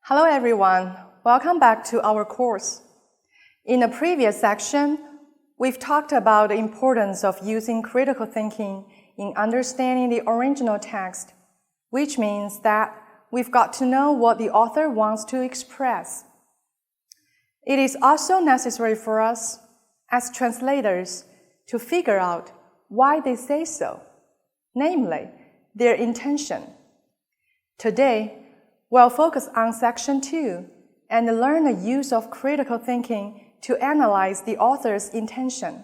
Hello everyone, welcome back to our course. In the previous section, we've talked about the importance of using critical thinking in understanding the original text, which means that we've got to know what the author wants to express. It is also necessary for us, as translators, to figure out why they say so, namely, their intention. Today, we'll focus on Section 2 and learn the use of critical thinking to analyze the author's intention.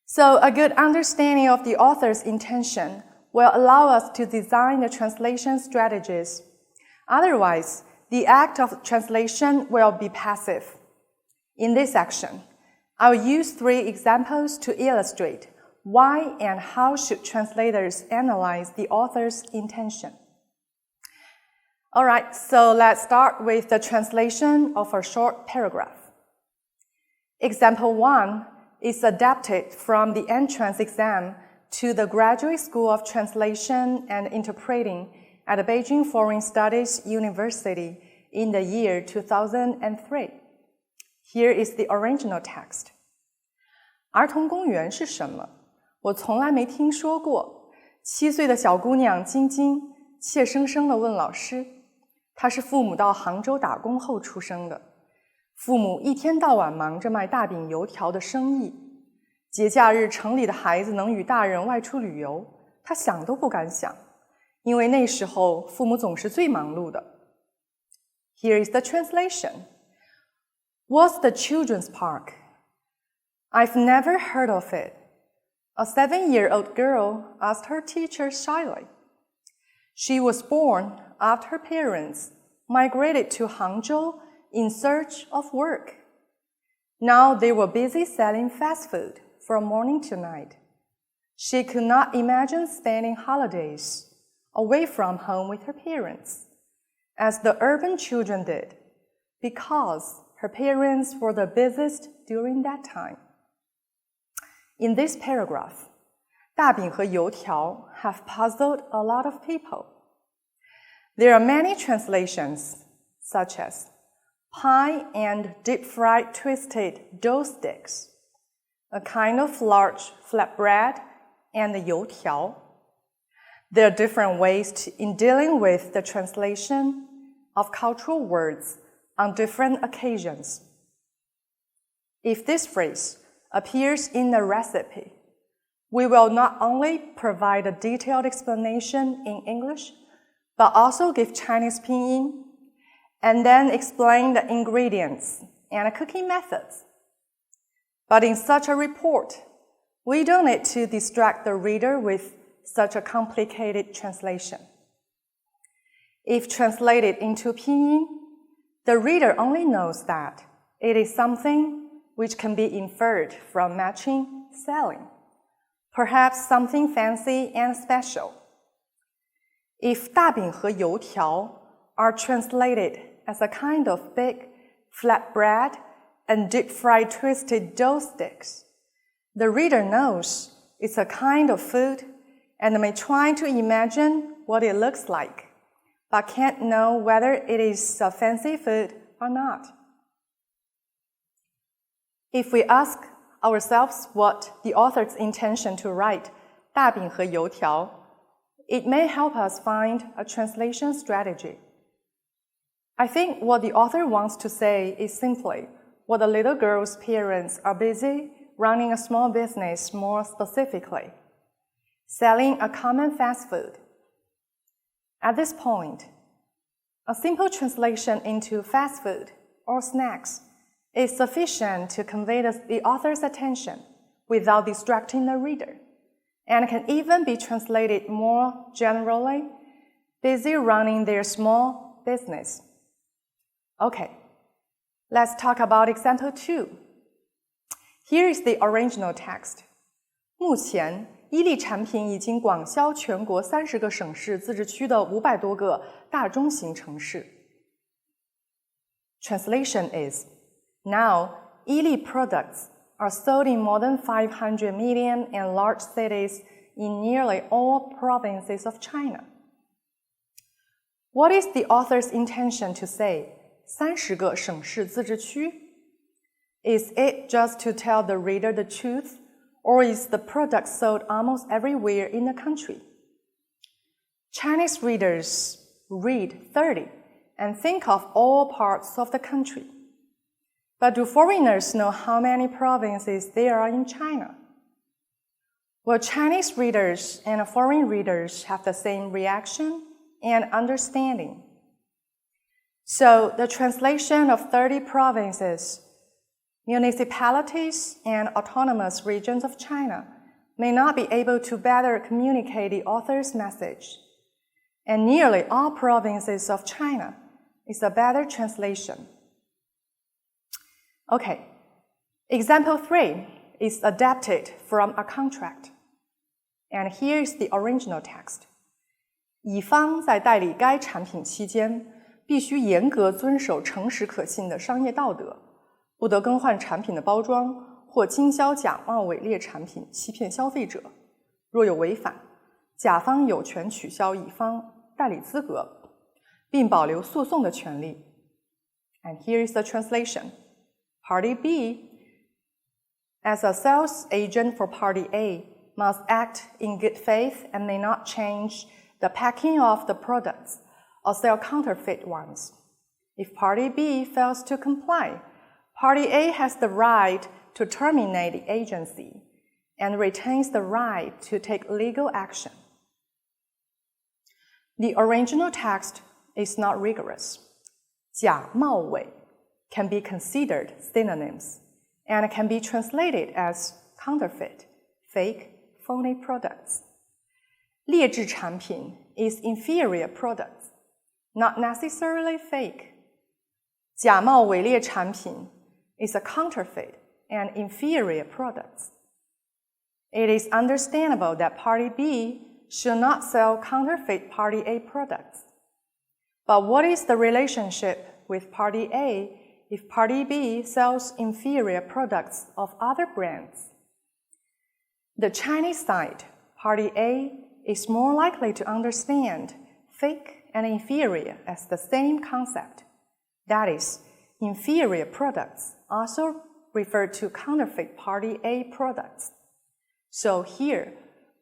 So, a good understanding of the author's intention will allow us to design the translation strategies. Otherwise, the act of translation will be passive. In this section, I'll use 3 examples to illustrate why and how should translators analyze the author's intention. Alright, so let's start with the translation of a short paragraph. Example 1 is adapted from the entrance exam to the Graduate School of Translation and Interpreting at the Beijing Foreign Studies University in the year 2003. Here is the original text. 儿童公园是什么？我从来没听说过。7岁的小姑娘晶晶怯生生地问老师。她是父母到杭州打工后出生的，父母一天到晚忙着卖大饼油条的生意。节假日城里的孩子能与大人外出旅游，她想都不敢想，因为那时候父母总是最忙碌的。Here is the translation. What's the children's park? I've never heard of it. A 7-year-old girl asked her teacher shyly. She was born after her parents migrated to Hangzhou in search of work. Now they were busy selling fast food from morning to night. She could not imagine spending holidays away from home with her parents, as the urban children did, because her parents were the busiest during that time. In this paragraph, 大饼和油条 have puzzled a lot of people. There are many translations, such as pie and deep-fried twisted dough sticks, a kind of large flatbread, and 油条. There are different ways in dealing with the translation of cultural words on different occasions. If this phrase appears in the recipe, we will not only provide a detailed explanation in English, but also give Chinese pinyin, and then explain the ingredients and cooking methods. But in such a report, we don't need to distract the reader with such a complicated translation. If translated into pinyin, the reader only knows that it is something which can be inferred from matching selling, perhaps something fancy and special. If 大饼和油条 are translated as a kind of big flatbread and deep-fried twisted dough sticks, the reader knows it's a kind of food and may try to imagine what it looks like, but can't know whether it is a fancy food or not. If we ask ourselves what the author's intention to write 大饼和油条, it may help us find a translation strategy. I think what the author wants to say is simply what the little girl's parents are busy running a small business, more specifically, selling a common fast food. At this point, a simple translation into fast food or snacks is sufficient to convey the author's attention without distracting the reader, and can even be translated more generally, busy running their small business. Okay, let's talk about example 2. Here is the original text. 目前，伊利产品已经广销全国30个省市自治区的500多个大中型城市。Translation is, now, Yili products are sold in more than 500 medium and large cities in nearly all provinces of China. What is the author's intention to say? 30个省市自治区? Is it just to tell the reader the truth, or is the product sold almost everywhere in the country? Chinese readers read 30 and think of all parts of the country. But do foreigners know how many provinces there are in China? Will Chinese readers and foreign readers have the same reaction and understanding? So the translation of 30 provinces, municipalities, and autonomous regions of China may not be able to better communicate the author's message. And nearly all provinces of China is a better translation. Okay, example 3 is adapted from a contract. And here is the original text. 乙方在代理该产品期间，必须严格遵守诚实可信的商业道德，不得更换产品的包装或经销假冒伪劣产品欺骗消费者。若有违反，甲方有权取消乙方代理资格，并保留诉讼的权利。And here is the translation. Party B, as a sales agent for Party A, must act in good faith and may not change the packing of the products or sell counterfeit ones. If Party B fails to comply, Party A has the right to terminate the agency and retains the right to take legal action. The original text is not rigorous. 假冒伪 can be considered synonyms and can be translated as counterfeit, fake, phony products. 劣质产品 is inferior products, not necessarily fake. 假冒伪劣产品 is a counterfeit and inferior products. It is understandable that Party B should not sell counterfeit Party A products. But what is the relationship with Party A if Party B sells inferior products of other brands? The Chinese side, Party A, is more likely to understand fake and inferior as the same concept. That is, inferior products also refer to counterfeit Party A products. So here,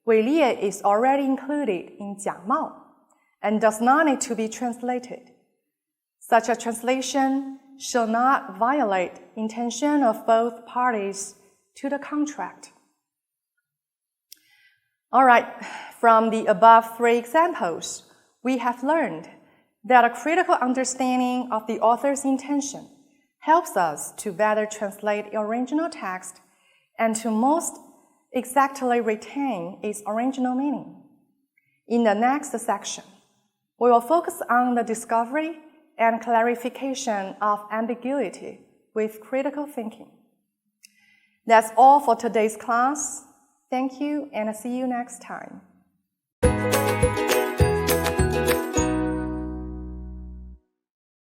伪劣 is already included in 假冒 and does not need to be translated. Such a translation shall not violate intention of both parties to the contract. All right, from the above 3 examples, we have learned that a critical understanding of the author's intention helps us to better translate the original text and to most exactly retain its original meaning. In the next section, we will focus on the discovery and clarification of ambiguity with critical thinking. That's all for today's class. Thank you and see you next time.